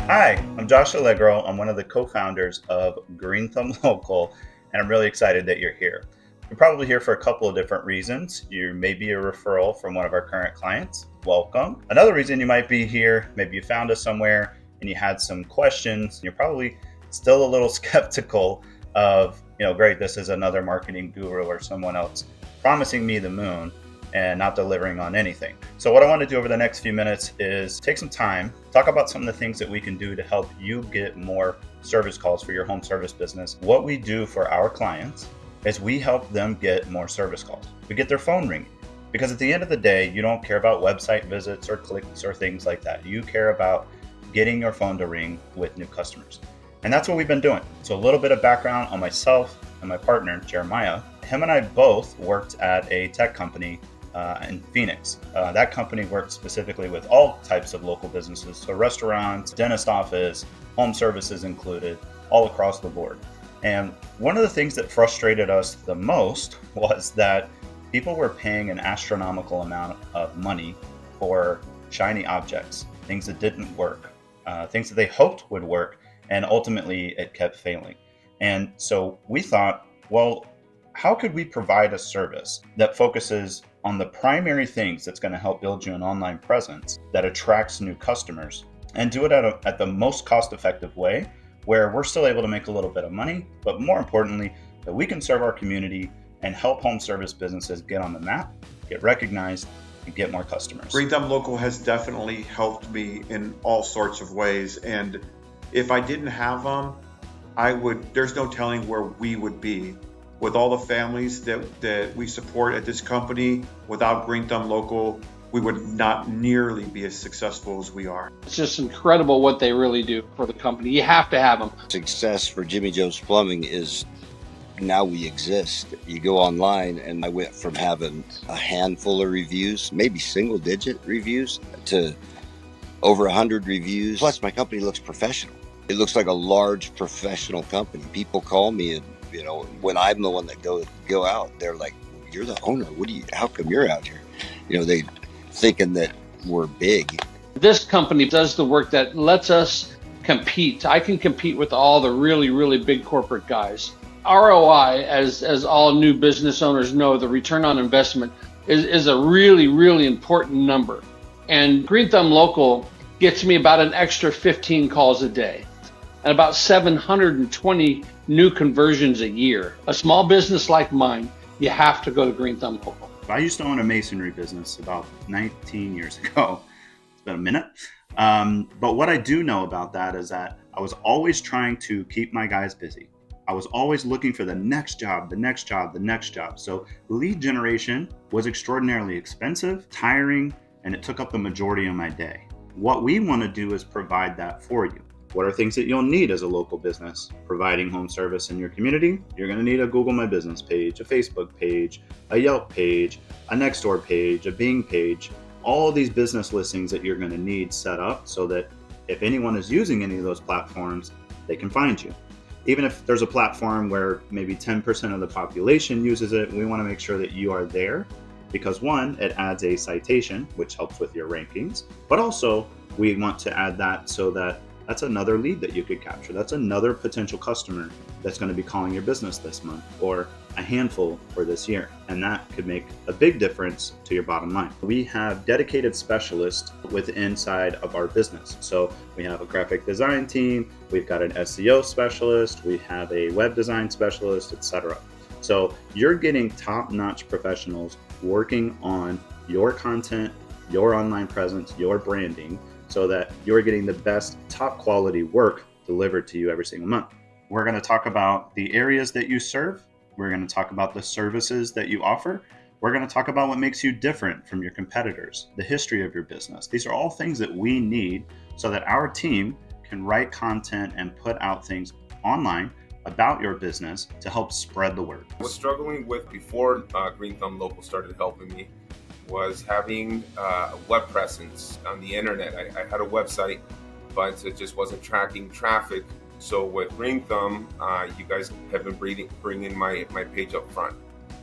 Hi, I'm Josh Allegro. I'm one of the co-founders of Green Thumb Local, and I'm really excited that you're here. You're probably here for a couple of different reasons. You may be a referral from one of our current clients. Welcome. Another reason you might be here, maybe you found us somewhere and you had some questions. You're probably still a little skeptical of, great, this is another marketing guru or someone else promising me the moon and not delivering on anything. So what I want to do over the next few minutes is take some time, talk about some of the things that we can do to help you get more service calls for your home service business. What we do for our clients is we help them get more service calls. We get their phone ringing, because at the end of the day, you don't care about website visits or clicks or things like that. You care about getting your phone to ring with new customers. And that's what we've been doing. So a little bit of background on myself and my partner, Jeremiah. Him and I both worked at a tech company in Phoenix. That company worked specifically with all types of local businesses, so restaurants, dentist office, home services included, all across the board. And one of the things that frustrated us the most was that people were paying an astronomical amount of money for shiny objects, things that didn't work, things that they hoped would work, and ultimately it kept failing. And so we thought, well, how could we provide a service that focuses on the primary things that's going to help build you an online presence that attracts new customers, and do it at the most cost-effective way where we're still able to make a little bit of money, but more importantly, that we can serve our community and help home service businesses get on the map, get recognized, and get more customers. Green Thumb Local has definitely helped me in all sorts of ways, and if I didn't have them, there's no telling where we would be. With all the families that we support at this company, without Green Thumb Local, we would not nearly be as successful as we are. It's just incredible what they really do for the company. You have to have them. Success for Jimmy Joe's Plumbing is now we exist. You go online, and I went from having a handful of reviews, maybe single-digit reviews, to over 100 reviews. Plus, my company looks professional. It looks like a large professional company. People call me, and when I'm the one that go out, they're like, "You're the owner. How come you're out here?" They thinking that we're big. This company does the work that lets us compete. I can compete with all the really, really big corporate guys. ROI, as all new business owners know, the return on investment is a really, really important number. And Green Thumb Local gets me about an extra 15 calls a day and about 720 new conversions a year. A small business like mine, you have to go to Green Thumb Local. I used to own a masonry business about 19 years ago. It's been a minute. But what I do know about that is that I was always trying to keep my guys busy. I was always looking for the next job, the next job, the next job. So lead generation was extraordinarily expensive, tiring, and it took up the majority of my day. What we want to do is provide that for you. What are things that you'll need as a local business providing home service in your community? You're going to need a Google My Business page, a Facebook page, a Yelp page, a Nextdoor page, a Bing page, all these business listings that you're going to need set up so that if anyone is using any of those platforms, they can find you. Even if there's a platform where maybe 10% of the population uses it, we want to make sure that you are there because one, it adds a citation, which helps with your rankings, but also we want to add that so that that's another lead that you could capture. That's another potential customer that's going to be calling your business this month or a handful for this year. And that could make a big difference to your bottom line. We have dedicated specialists inside of our business. So we have a graphic design team, we've got an SEO specialist, we have a web design specialist, etc. So you're getting top-notch professionals working on your content, your online presence, your branding, so that you're getting the best top quality work delivered to you every single month. We're going to talk about the areas that you serve. We're going to talk about the services that you offer. We're going to talk about what makes you different from your competitors, the history of your business. These are all things that we need so that our team can write content and put out things online about your business to help spread the word. I was struggling with before Green Thumb Local started helping me was having a web presence on the internet. I had a website, but it just wasn't tracking traffic. So with Green Thumb, you guys have been bringing my page up front.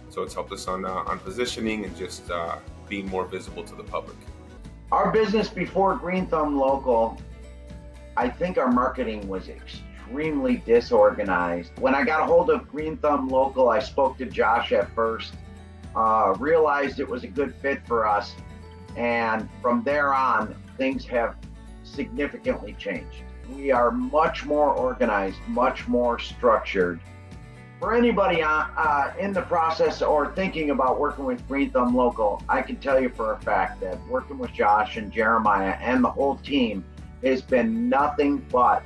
So it's helped us on positioning and just being more visible to the public. Our business before Green Thumb Local I think our marketing was extremely disorganized. When I got a hold of Green Thumb Local, I spoke to Josh at first, realized it was a good fit for us. And from there on, things have significantly changed. We are much more organized, much more structured. For anybody in the process or thinking about working with Green Thumb Local, I can tell you for a fact that working with Josh and Jeremiah and the whole team has been nothing but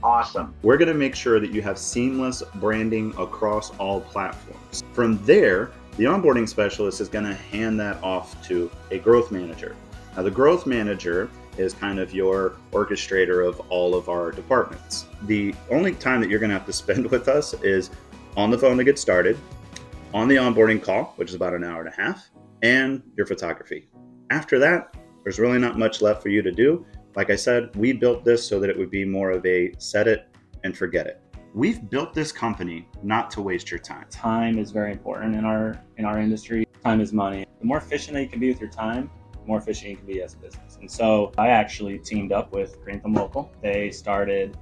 awesome. We're going to make sure that you have seamless branding across all platforms. From there, the onboarding specialist is going to hand that off to a growth manager. Now, the growth manager is kind of your orchestrator of all of our departments. The only time that you're going to have to spend with us is on the phone to get started, on the onboarding call, which is about an hour and a half, and your photography. After that, there's really not much left for you to do. Like I said, we built this so that it would be more of a set it and forget it. We've built this company not to waste your time. Time is very important in our industry. Time is money. The more efficient that you can be with your time, the more efficient you can be as a business. And so I actually teamed up with Green Thumb Local. They started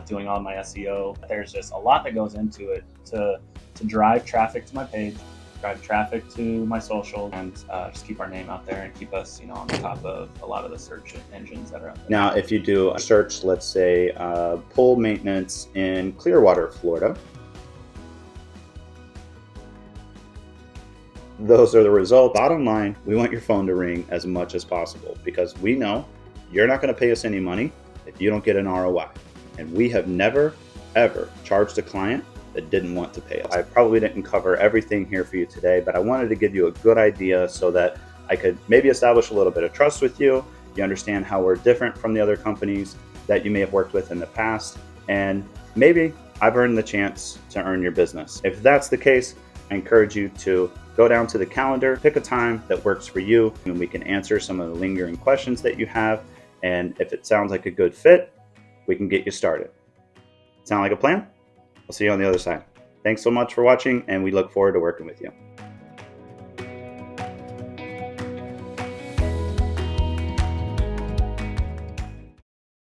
doing all my SEO. There's just a lot that goes into it to drive traffic to my page, drive traffic to my social, and just keep our name out there and keep us, on the top of a lot of the search engines that are out there. Now, if you do a search, let's say pool maintenance in Clearwater, Florida, those are the results. Bottom line, we want your phone to ring as much as possible because we know you're not going to pay us any money if you don't get an ROI. And we have never, ever charged a client that didn't want to pay us. I probably didn't cover everything here for you today, but I wanted to give you a good idea so that I could maybe establish a little bit of trust with you. You understand how we're different from the other companies that you may have worked with in the past. And maybe I've earned the chance to earn your business. If that's the case, I encourage you to go down to the calendar, pick a time that works for you, and we can answer some of the lingering questions that you have. And if it sounds like a good fit, we can get you started. Sound like a plan? I'll see you on the other side. Thanks so much for watching, and we look forward to working with you.